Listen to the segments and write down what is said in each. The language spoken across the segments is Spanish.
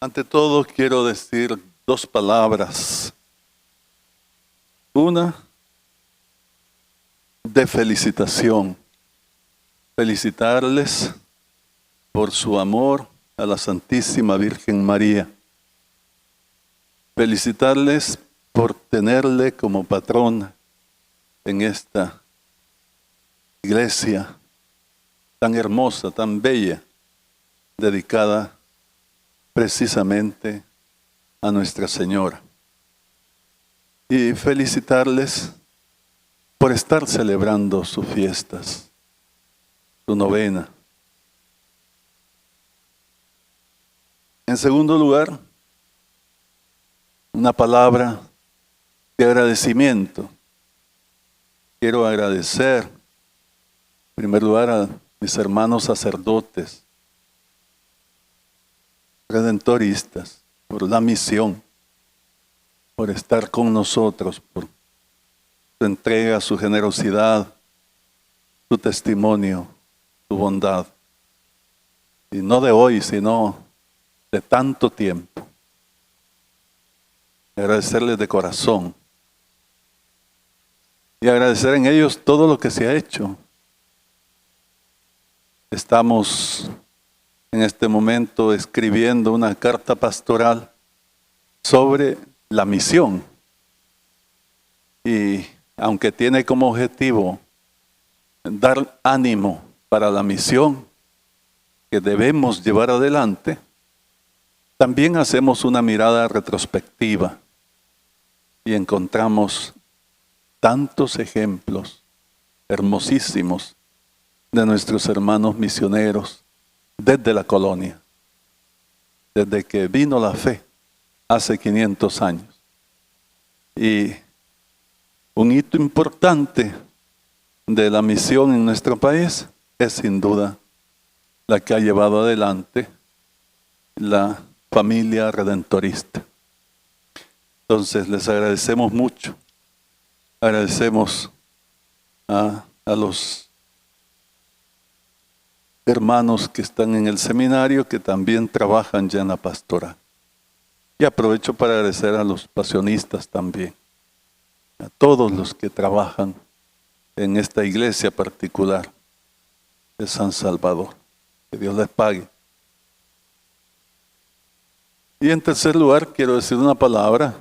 Ante todo quiero decir dos palabras. Una de felicitación. Felicitarles por su amor a la Santísima Virgen María. Felicitarles por tenerle como patrona en esta iglesia tan hermosa, tan bella, dedicada precisamente a Nuestra Señora. Y felicitarles por estar celebrando sus fiestas, su novena. En segundo lugar, una palabra de agradecimiento. Quiero agradecer, en primer lugar, a mis hermanos sacerdotes, redentoristas, por la misión, por estar con nosotros, por su entrega, su generosidad, su testimonio, su bondad. Y no de hoy, sino de tanto tiempo. Agradecerles de corazón. Y agradecer en ellos todo lo que se ha hecho. Estamos en este momento escribiendo una carta pastoral sobre la misión. Y aunque tiene como objetivo dar ánimo para la misión que debemos llevar adelante, también hacemos una mirada retrospectiva y encontramos tantos ejemplos hermosísimos de nuestros hermanos misioneros desde la colonia, desde que vino la fe hace 500 años. Y un hito importante de la misión en nuestro país es sin duda la que ha llevado adelante la familia redentorista. Entonces les agradecemos mucho. Agradecemos a los hermanos que están en el seminario, que también trabajan ya en la pastoral. Y aprovecho para agradecer a los pasionistas también, a todos los que trabajan en esta iglesia particular de San Salvador. Que Dios les pague. Y en tercer lugar, quiero decir una palabra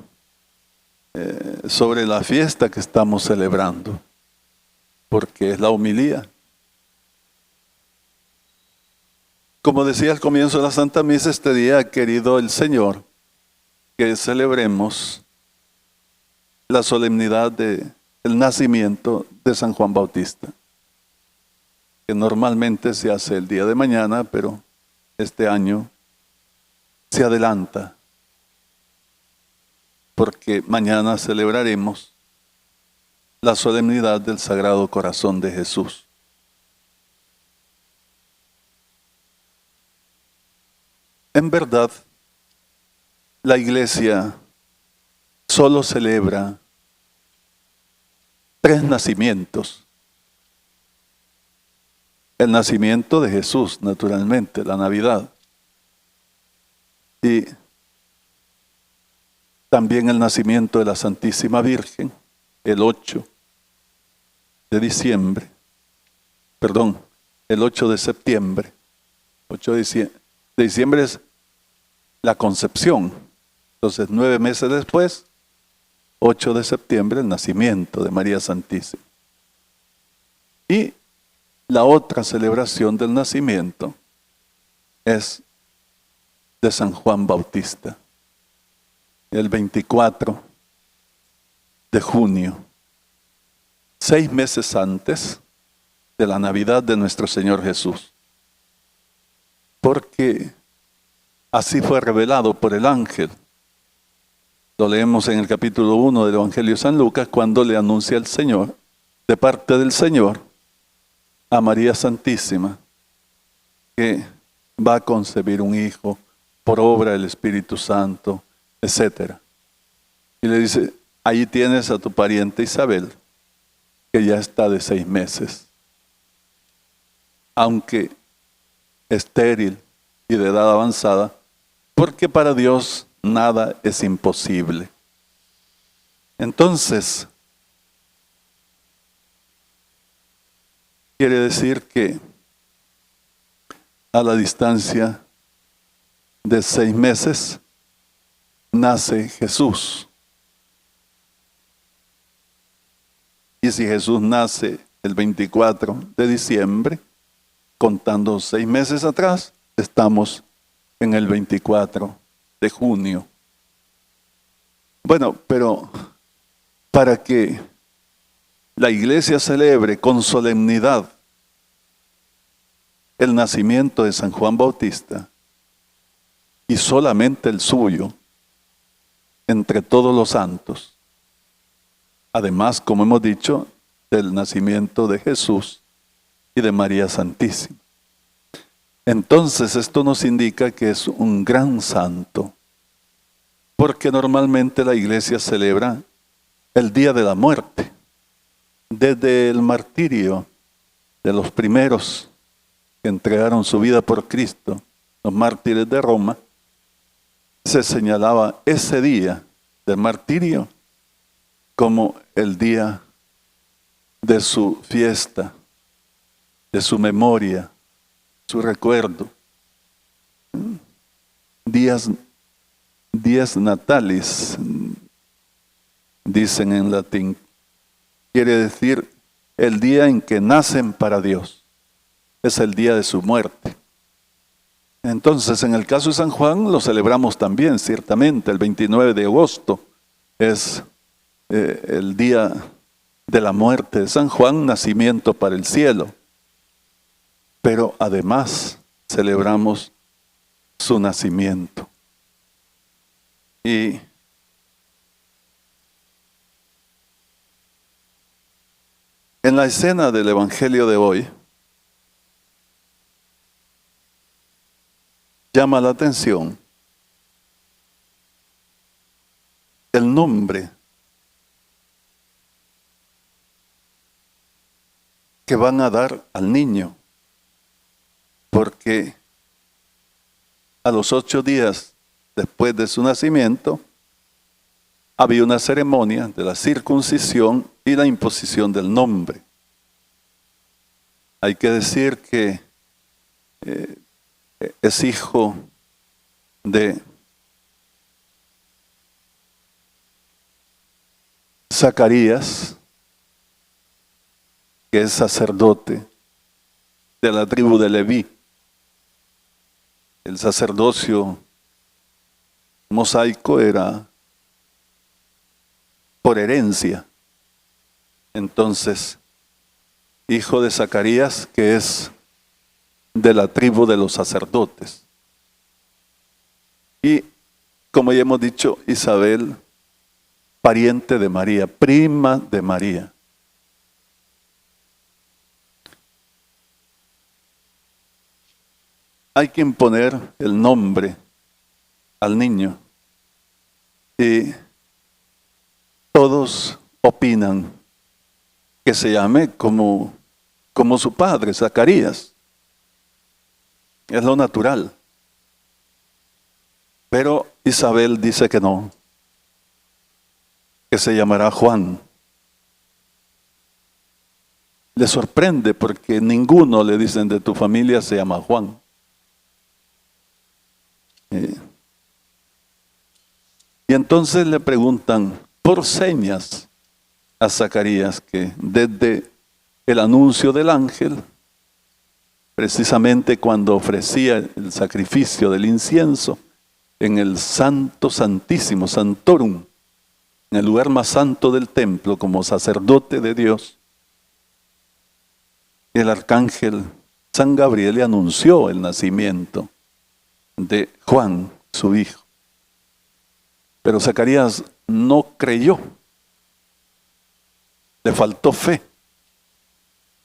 sobre la fiesta que estamos celebrando, porque es la homilía. Como decía al comienzo de la Santa Misa, este día ha querido el Señor que celebremos la solemnidad del nacimiento de San Juan Bautista, que normalmente se hace el día de mañana, pero este año se adelanta, porque mañana celebraremos la solemnidad del Sagrado Corazón de Jesús. En verdad, la Iglesia solo celebra 3 nacimientos. El nacimiento de Jesús, naturalmente, la Navidad. Y también el nacimiento de la Santísima Virgen, el 8 de septiembre. 8 de diciembre es la concepción. Entonces, 9 meses después, 8 de septiembre, el nacimiento de María Santísima. Y la otra celebración del nacimiento es de San Juan Bautista, el 24 de junio, 6 meses antes de la Navidad de nuestro Señor Jesús. Porque así fue revelado por el ángel. Lo leemos en el capítulo 1 del Evangelio de San Lucas, cuando le anuncia el Señor, de parte del Señor, a María Santísima, que va a concebir un hijo por obra del Espíritu Santo, etc. Y le dice, ahí tienes a tu pariente Isabel, que ya está de 6 meses. Aunque estéril y de edad avanzada, porque para Dios nada es imposible. Entonces, quiere decir que a la distancia de 6 meses nace Jesús. Y si Jesús nace el 24 de diciembre, contando 6 meses atrás, estamos en el 24 de junio. Bueno, pero para que la iglesia celebre con solemnidad el nacimiento de San Juan Bautista, y solamente el suyo, entre todos los santos, además, como hemos dicho, del nacimiento de Jesús y de María Santísima. Entonces, esto nos indica que es un gran santo, porque normalmente la iglesia celebra el día de la muerte, desde el martirio de los primeros que entregaron su vida por Cristo, los mártires de Roma. Se señalaba ese día del martirio como el día de su fiesta, de su memoria, su recuerdo. Dies natalis, dicen en latín. Quiere decir el día en que nacen para Dios. Es el día de su muerte. Entonces, en el caso de San Juan, lo celebramos también, ciertamente. El 29 de agosto es el día de la muerte de San Juan, nacimiento para el cielo. Pero además celebramos su nacimiento. Y en la escena del Evangelio de hoy, llama la atención el nombre que van a dar al niño, porque a los 8 días después de su nacimiento había una ceremonia de la circuncisión y la imposición del nombre. Hay que decir que es hijo de Zacarías, que es sacerdote de la tribu de Leví. El sacerdocio mosaico era por herencia. Entonces, hijo de Zacarías, que es de la tribu de los sacerdotes. Y, como ya hemos dicho, Isabel, pariente de María, prima de María. Hay que imponer el nombre al niño. Y todos opinan que se llame como su padre, Zacarías. Es lo natural. Pero Isabel dice que no, que se llamará Juan. Le sorprende porque ninguno, le dicen, de tu familia se llama Juan. Y entonces le preguntan por señas a Zacarías que desde el anuncio del ángel, precisamente cuando ofrecía el sacrificio del incienso en el Santo Santísimo, Santorum, en el lugar más santo del templo, como sacerdote de Dios, el arcángel San Gabriel le anunció el nacimiento de Juan, su hijo. Pero Zacarías no creyó, le faltó fe,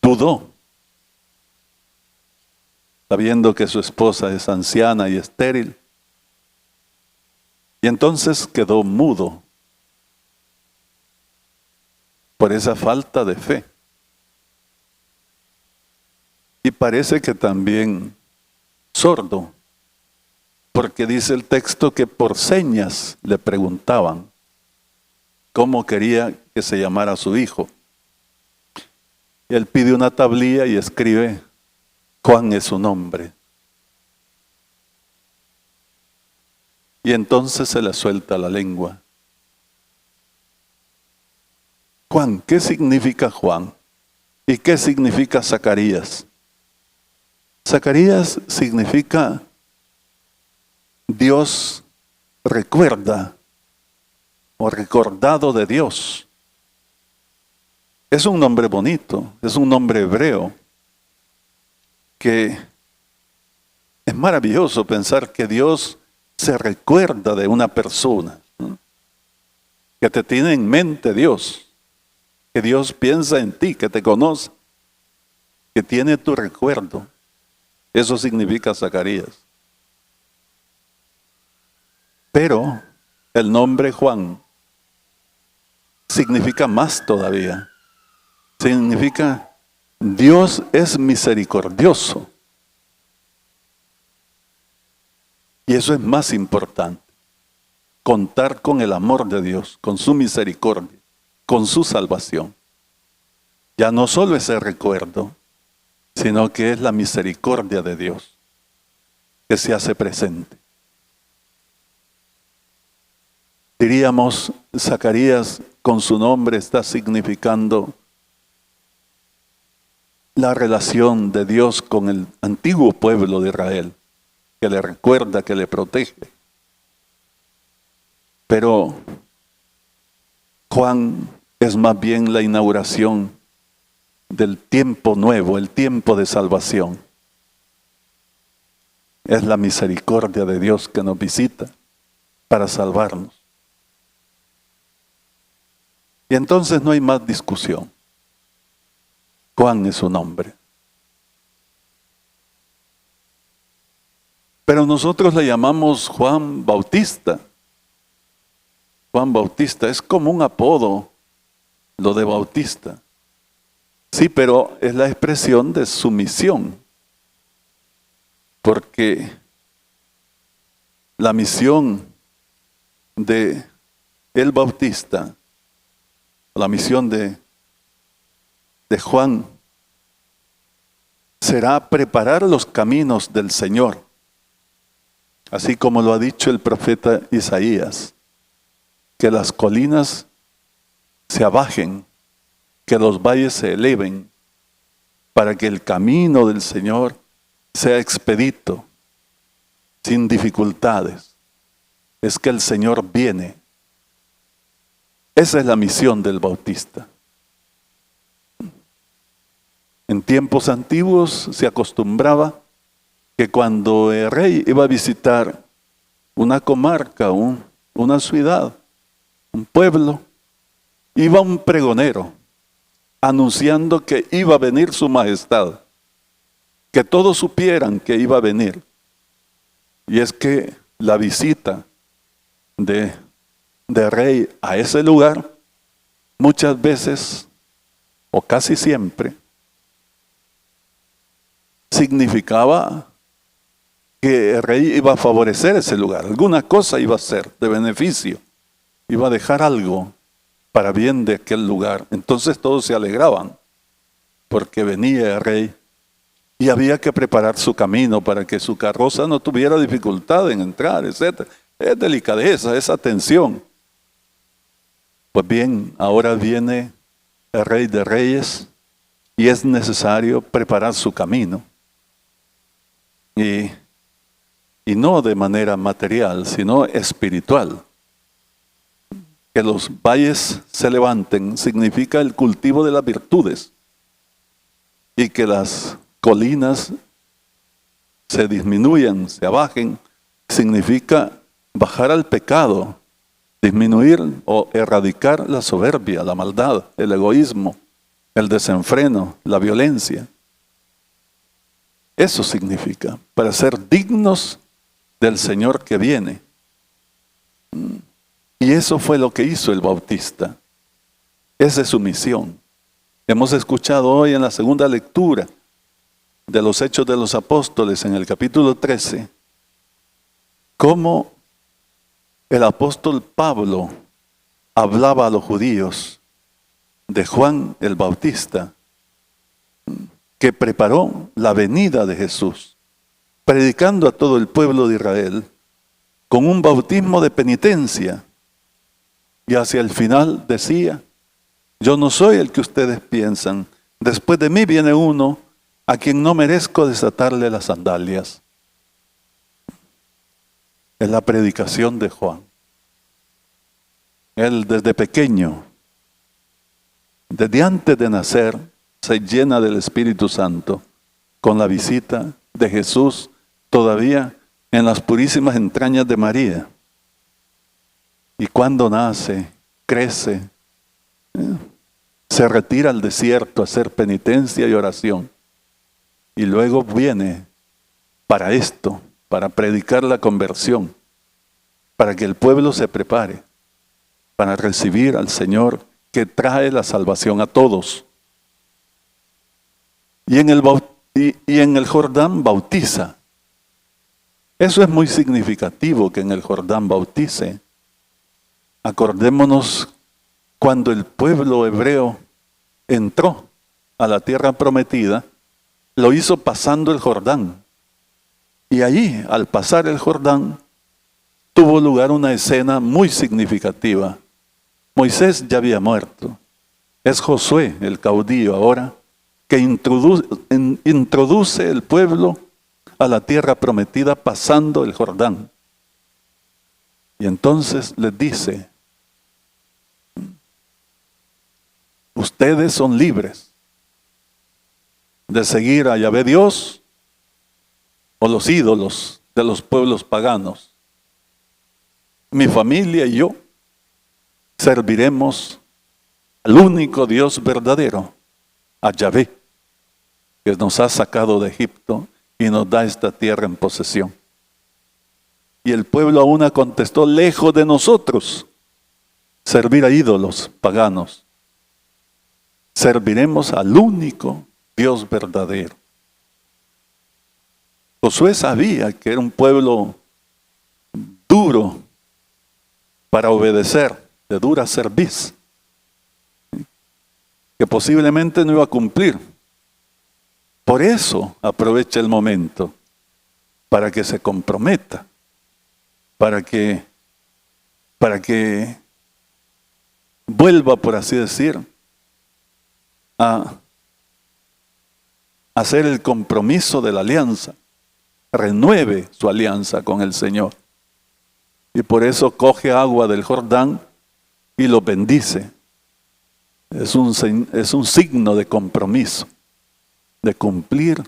dudó, sabiendo que su esposa es anciana y estéril. Y entonces quedó mudo por esa falta de fe. Y parece que también sordo, porque dice el texto que por señas le preguntaban cómo quería que se llamara su hijo. Y él pide una tablilla y escribe: Juan es su nombre. Y entonces se le suelta la lengua. Juan, ¿qué significa Juan? ¿Y qué significa Zacarías? Zacarías significa Dios recuerda o recordado de Dios. Es un nombre bonito, es un nombre hebreo que es maravilloso pensar que Dios se recuerda de una persona, ¿no? Que te tiene en mente Dios, que Dios piensa en ti, que te conoce, que tiene tu recuerdo. Eso significa Zacarías. Pero el nombre Juan significa más todavía. Significa Dios es misericordioso. Y eso es más importante. Contar con el amor de Dios, con su misericordia, con su salvación. Ya no solo ese recuerdo, sino que es la misericordia de Dios que se hace presente. Diríamos, Zacarías con su nombre está significando la relación de Dios con el antiguo pueblo de Israel, que le recuerda, que le protege. Pero Juan es más bien la inauguración del tiempo nuevo, el tiempo de salvación. Es la misericordia de Dios que nos visita para salvarnos. Y entonces no hay más discusión. Juan es su nombre. Pero nosotros le llamamos Juan Bautista. Juan Bautista es como un apodo, lo de Bautista. Sí, pero es la expresión de su misión. Porque la misión de el Bautista, la misión de Juan, será preparar los caminos del Señor. Así como lo ha dicho el profeta Isaías, que las colinas se abajen, que los valles se eleven, para que el camino del Señor sea expedito, sin dificultades. Es que el Señor viene. Esa es la misión del Bautista. En tiempos antiguos se acostumbraba que cuando el rey iba a visitar una comarca, una ciudad, un pueblo, iba un pregonero anunciando que iba a venir su majestad, que todos supieran que iba a venir. Y es que la visita de rey a ese lugar, muchas veces, o casi siempre, significaba que el rey iba a favorecer ese lugar, alguna cosa iba a hacer de beneficio, iba a dejar algo para bien de aquel lugar. Entonces todos se alegraban porque venía el rey y había que preparar su camino para que su carroza no tuviera dificultad en entrar, etc. Es delicadeza, es atención. Pues bien, ahora viene el Rey de Reyes y es necesario preparar su camino. Y no de manera material, sino espiritual. Que los valles se levanten significa el cultivo de las virtudes. Y que las colinas se disminuyan, se abajen, significa bajar al pecado, disminuir o erradicar la soberbia, la maldad, el egoísmo, el desenfreno, la violencia. Eso significa, para ser dignos del Señor que viene. Y eso fue lo que hizo el Bautista. Esa es su misión. Hemos escuchado hoy en la segunda lectura de los Hechos de los Apóstoles, en el capítulo 13, cómo el apóstol Pablo hablaba a los judíos de Juan el Bautista, que preparó la venida de Jesús, predicando a todo el pueblo de Israel con un bautismo de penitencia. Y hacia el final decía: yo no soy el que ustedes piensan, después de mí viene uno a quien no merezco desatarle las sandalias. Es la predicación de Juan. Él desde pequeño, desde antes de nacer, se llena del Espíritu Santo con la visita de Jesús todavía en las purísimas entrañas de María. Y cuando nace, crece, se retira al desierto a hacer penitencia y oración. Y luego viene para esto, para predicar la conversión, para que el pueblo se prepare para recibir al Señor que trae la salvación a todos. Y en el Jordán bautiza. Eso es muy significativo, que en el Jordán bautice. Acordémonos cuando el pueblo hebreo entró a la tierra prometida, lo hizo pasando el Jordán. Y allí, al pasar el Jordán, tuvo lugar una escena muy significativa. Moisés ya había muerto. Es Josué, el caudillo ahora, que introduce el pueblo a la tierra prometida pasando el Jordán. Y entonces les dice: ustedes son libres de seguir a Yahvé Dios o los ídolos de los pueblos paganos. Mi familia y yo serviremos al único Dios verdadero, a Yahvé, que nos ha sacado de Egipto y nos da esta tierra en posesión. Y el pueblo aún contestó: lejos de nosotros servir a ídolos paganos. Serviremos al único Dios verdadero. Josué sabía que era un pueblo duro para obedecer, de dura cerviz, que posiblemente no iba a cumplir. Por eso aprovecha el momento para que se comprometa, para que vuelva, por así decir, a hacer el compromiso de la alianza, renueve su alianza con el Señor. Y por eso coge agua del Jordán y lo bendice. Es un signo de compromiso, de cumplir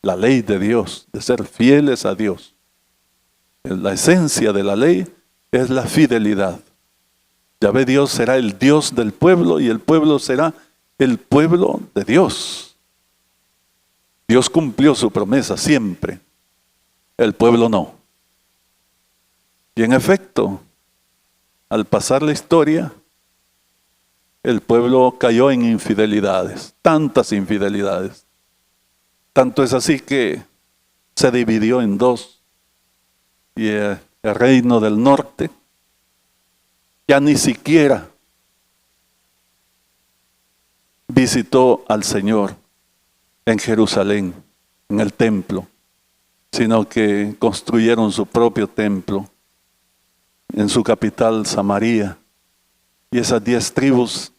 la ley de Dios, de ser fieles a Dios. La esencia de la ley es la fidelidad. Yahvé Dios será el Dios del pueblo y el pueblo será el pueblo de Dios. Dios cumplió su promesa siempre, el pueblo no. Y en efecto, al pasar la historia, el pueblo cayó en infidelidades, tantas infidelidades. Tanto es así que se dividió en dos. Y el reino del norte ya ni siquiera visitó al Señor en Jerusalén, en el templo, sino que construyeron su propio templo en su capital, Samaria. Y esas 10 tribus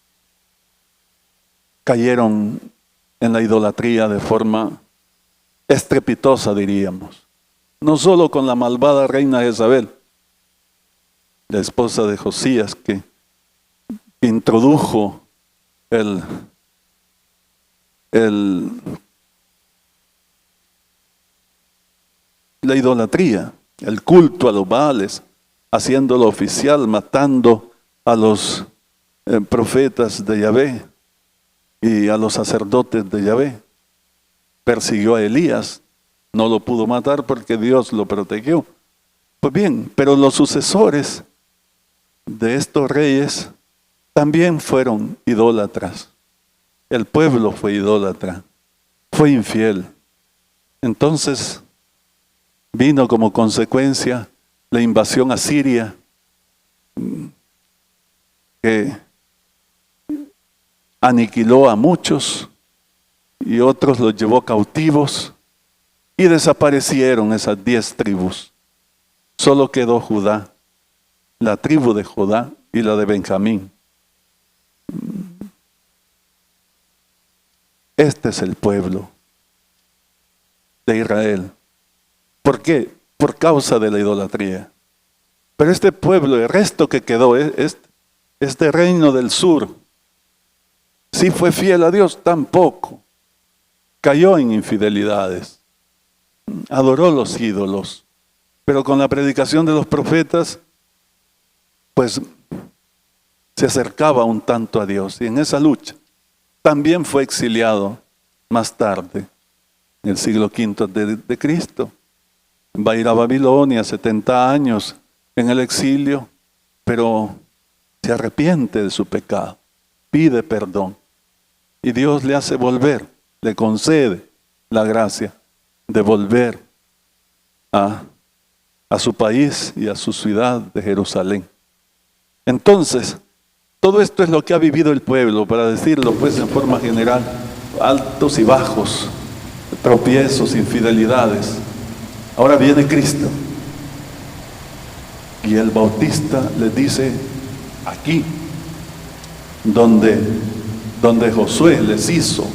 cayeron en la idolatría de forma estrepitosa, diríamos. No solo con la malvada reina Jezabel, la esposa de Josías, que introdujo la idolatría, el culto a los Baales, haciéndolo oficial, matando a los profetas de Yahvé y a los sacerdotes de Yahvé. Persiguió a Elías, no lo pudo matar porque Dios lo protegió. Pues bien, pero los sucesores de estos reyes también fueron idólatras. El pueblo fue idólatra, fue infiel. Entonces vino como consecuencia la invasión asiria, que aniquiló a muchos y otros los llevó cautivos y desaparecieron esas 10 tribus. Solo quedó Judá, la tribu de Judá y la de Benjamín. Este es el pueblo de Israel. ¿Por qué? Por causa de la idolatría. Pero este pueblo, el resto que quedó, este reino del sur, ¿sí fue fiel a Dios? Tampoco. Cayó en infidelidades. Adoró los ídolos. Pero con la predicación de los profetas, pues se acercaba un tanto a Dios. Y en esa lucha también fue exiliado más tarde, en el siglo V de Cristo. Va a ir a Babilonia 70 años en el exilio, pero se arrepiente de su pecado, pide perdón. Y Dios le hace volver, le concede la gracia de volver a su país y a su ciudad de Jerusalén. Entonces, todo esto es lo que ha vivido el pueblo, para decirlo pues en forma general, altos y bajos, tropiezos, infidelidades. Ahora viene Cristo y el Bautista les dice, aquí, donde Josué les hizo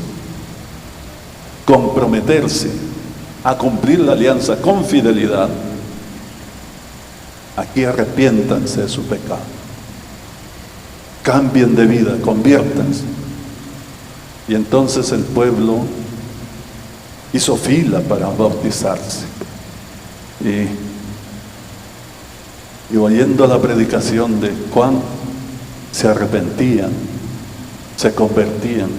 comprometerse a cumplir la alianza con fidelidad, aquí arrepiéntanse de su pecado, cambien de vida, conviértanse. Y entonces el pueblo hizo fila para bautizarse. Y oyendo la predicación de Juan, se arrepentían, se convertían.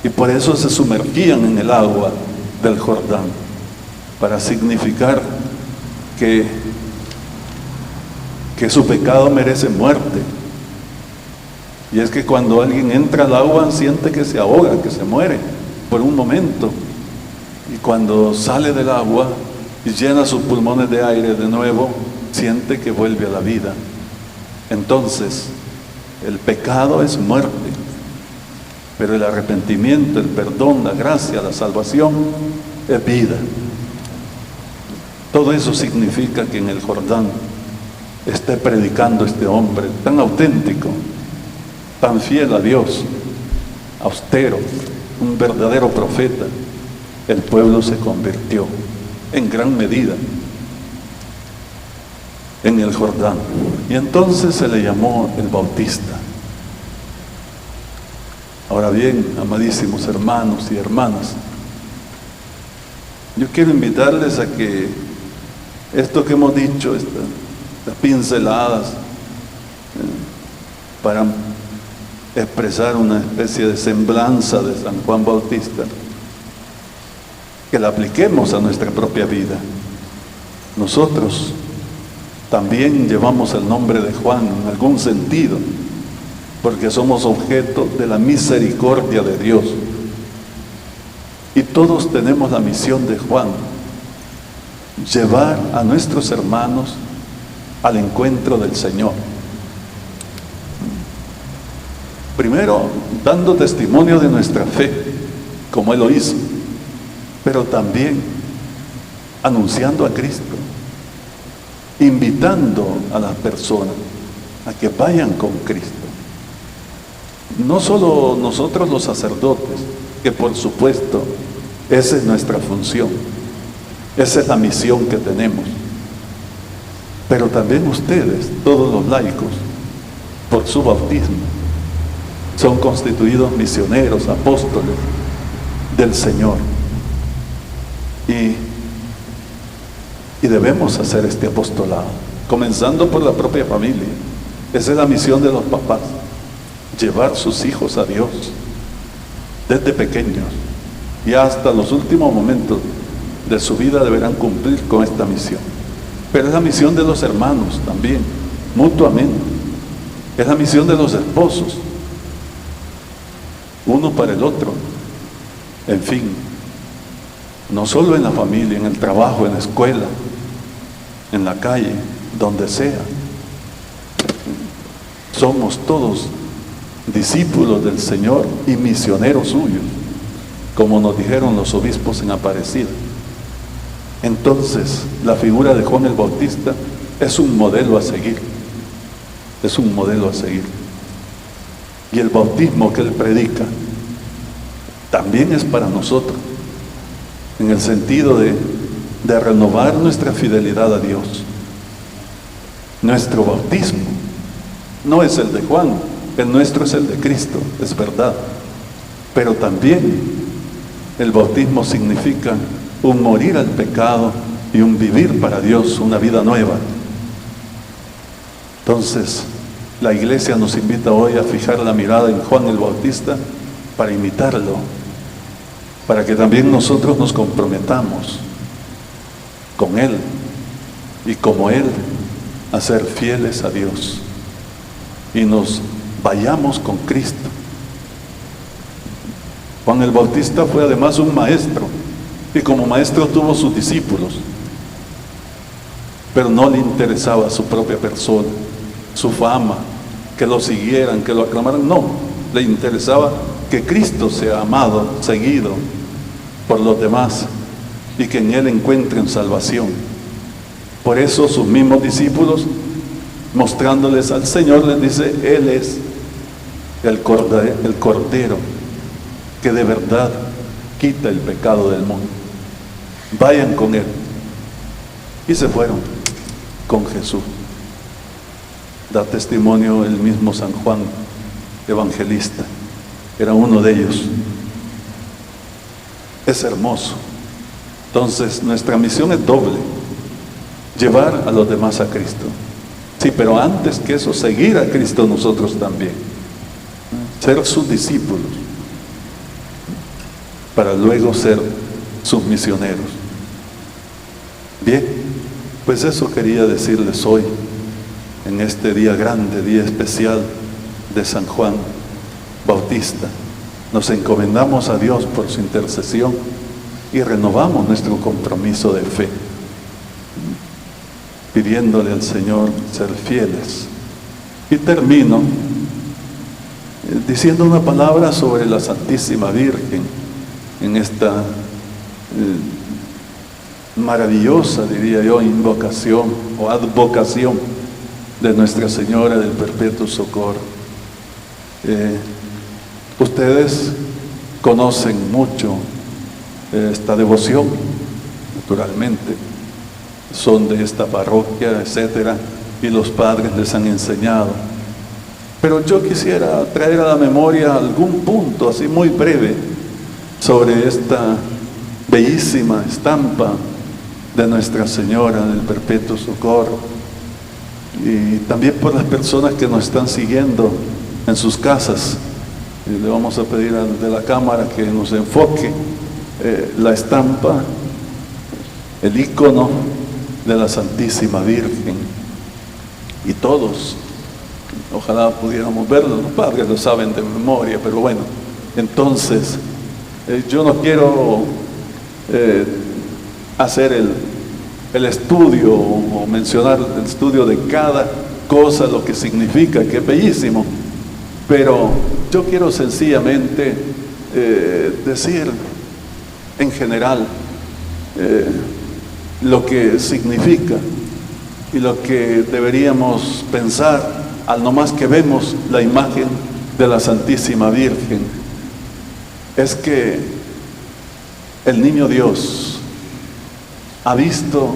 Y por eso se sumergían en el agua del Jordán, para significar que su pecado merece muerte. Y es que cuando alguien entra al agua siente que se ahoga, que se muere por un momento. Y cuando sale del agua y llena sus pulmones de aire de nuevo, siente que vuelve a la vida. Entonces, el pecado es muerte, pero el arrepentimiento, el perdón, la gracia, la salvación es vida. Todo eso significa que en el Jordán esté predicando este hombre tan auténtico, tan fiel a Dios, austero, un verdadero profeta. El pueblo se convirtió en gran medida en el Jordán. Y entonces se le llamó el Bautista. Ahora bien, amadísimos hermanos y hermanas, yo quiero invitarles a que esto que hemos dicho, estas pinceladas, para expresar una especie de semblanza de San Juan Bautista, que la apliquemos a nuestra propia vida. Nosotros también llevamos el nombre de Juan en algún sentido, porque somos objeto de la misericordia de Dios. Y todos tenemos la misión de Juan, llevar a nuestros hermanos al encuentro del Señor. Primero, dando testimonio de nuestra fe, como Él lo hizo, pero también anunciando a Cristo, invitando a las personas a que vayan con Cristo. No solo nosotros los sacerdotes, que por supuesto esa es nuestra función, esa es la misión que tenemos, pero también ustedes, todos los laicos, por su bautismo, son constituidos misioneros, apóstoles del Señor. Y debemos hacer este apostolado, comenzando por la propia familia. Esa es la misión de los papás, llevar sus hijos a Dios desde pequeños, y hasta los últimos momentos de su vida deberán cumplir con esta misión. Pero es la misión de los hermanos también, mutuamente. Es la misión de los esposos, uno para el otro. En fin, no solo en la familia, en el trabajo, en la escuela, en la calle, donde sea. Somos todos discípulos del Señor y misioneros suyos, como nos dijeron los obispos en Aparecida. Entonces, la figura de Juan el Bautista es un modelo a seguir. Es un modelo a seguir. Y el bautismo que él predica también es para nosotros, en el sentido de renovar nuestra fidelidad a Dios. Nuestro bautismo no es el de Juan, el nuestro es el de Cristo, es verdad. Pero también el bautismo significa un morir al pecado y un vivir para Dios, una vida nueva. Entonces, la iglesia nos invita hoy a fijar la mirada en Juan el Bautista para imitarlo, para que también nosotros nos comprometamos con él y como él a ser fieles a Dios y nos vayamos con Cristo. Juan el Bautista fue además un maestro y como maestro tuvo sus discípulos, pero no le interesaba su propia persona, su fama, que lo siguieran, que lo aclamaran. No, le interesaba que Cristo sea amado, seguido por los demás y que en él encuentren salvación. Por eso sus mismos discípulos, mostrándoles al Señor, les dice: Él es el Cordero que de verdad quita el pecado del mundo. Vayan con él. Y se fueron con Jesús. Da testimonio el mismo San Juan Evangelista, era uno de ellos. Es hermoso. Entonces nuestra misión es doble: llevar a los demás a Cristo. Sí, pero antes que eso, seguir a Cristo nosotros también, ser sus discípulos, para luego ser sus misioneros. Bien, pues eso quería decirles hoy, en este día grande, día especial de San Juan Bautista. Nos encomendamos a Dios por su intercesión y renovamos nuestro compromiso de fe, pidiéndole al Señor ser fieles. Y termino diciendo una palabra sobre la Santísima Virgen en esta maravillosa, diría yo, invocación o advocación de Nuestra Señora del Perpetuo Socorro. Ustedes conocen mucho esta devoción, naturalmente, son de esta parroquia, etcétera, y los padres les han enseñado. Pero yo quisiera traer a la memoria algún punto así muy breve sobre esta bellísima estampa de Nuestra Señora del Perpetuo Socorro, y también por las personas que nos están siguiendo en sus casas. Y le vamos a pedir de la cámara que nos enfoque la estampa, el icono de la Santísima Virgen, y todos ojalá pudiéramos verlo. Los padres lo saben de memoria, pero bueno, entonces yo no quiero hacer el estudio o mencionar el estudio de cada cosa, lo que significa, que es bellísimo, pero yo quiero sencillamente decir en general lo que significa y lo que deberíamos pensar al nomás que vemos la imagen de la Santísima Virgen. Es que el niño Dios ha visto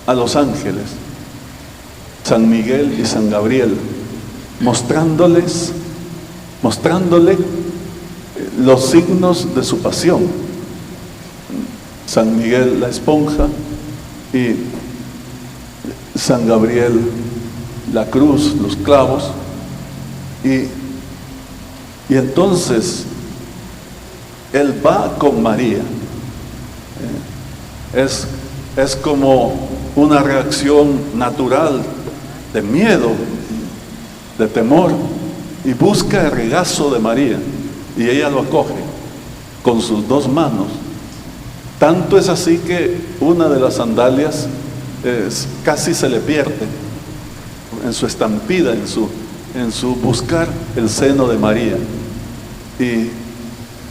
a los ángeles, San Miguel y San Gabriel, mostrándole los signos de su pasión. San Miguel la esponja y San Gabriel la cruz, los clavos, y entonces él va con María. Es como una reacción natural de miedo, de temor, y busca el regazo de María, y ella lo acoge con sus dos manos. Tanto es así que una de las sandalias casi se le pierde en su estampida, en su buscar el seno de María. Y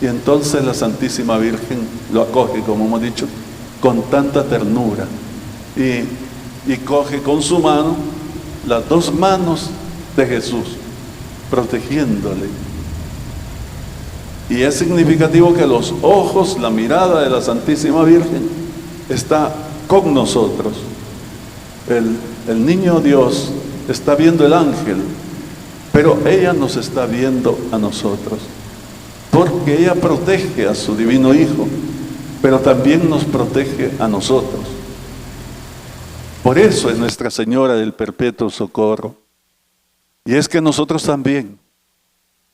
entonces la Santísima Virgen lo acoge, como hemos dicho, con tanta ternura. Y coge con su mano las dos manos de Jesús, protegiéndole. Y es significativo que los ojos, la mirada de la Santísima Virgen está con nosotros. El niño Dios está viendo el ángel, pero ella nos está viendo a nosotros, porque ella protege a su divino Hijo, pero también nos protege a nosotros. Por eso es Nuestra Señora del Perpetuo Socorro. Y es que nosotros también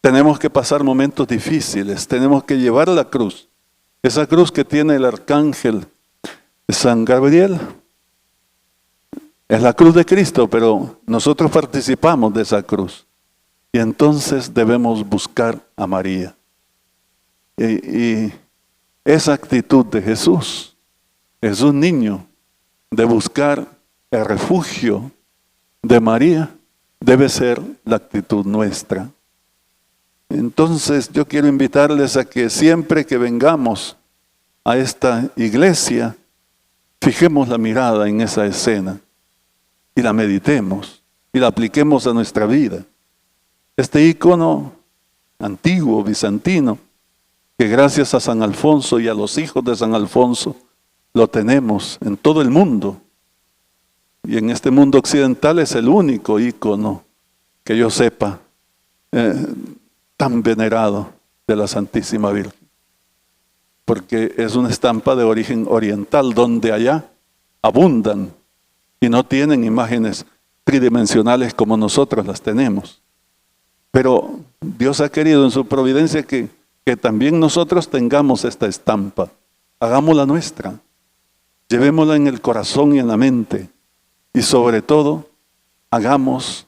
tenemos que pasar momentos difíciles, tenemos que llevar la cruz, esa cruz que tiene el arcángel San Gabriel. Es la cruz de Cristo, pero nosotros participamos de esa cruz. Y entonces debemos buscar a María. Y esa actitud de Jesús, niño, de buscar el refugio de María, debe ser la actitud nuestra. Entonces yo quiero invitarles a que siempre que vengamos a esta iglesia, fijemos la mirada en esa escena y la meditemos y la apliquemos a nuestra vida. Este ícono antiguo, bizantino, que gracias a San Alfonso y a los hijos de San Alfonso lo tenemos en todo el mundo. Y en este mundo occidental es el único ícono que yo sepa tan venerado de la Santísima Virgen. Porque es una estampa de origen oriental, donde allá abundan y no tienen imágenes tridimensionales como nosotros las tenemos. Pero Dios ha querido en su providencia que también nosotros tengamos esta estampa. Hagámosla nuestra. Llevémosla en el corazón y en la mente. Y sobre todo, hagamos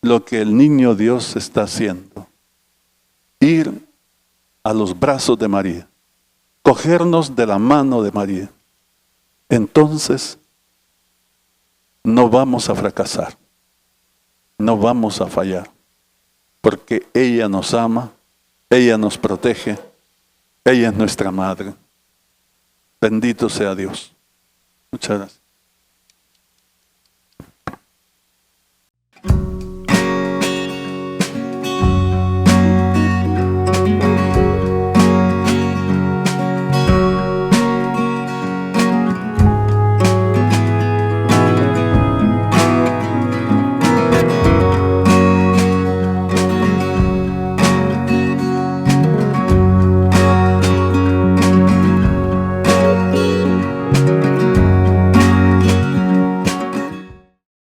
lo que el niño Dios está haciendo. Ir a los brazos de María. Cogernos de la mano de María. Entonces, no vamos a fracasar. No vamos a fallar. Porque ella nos ama, ella nos protege, ella es nuestra madre. Bendito sea Dios. Muchas gracias.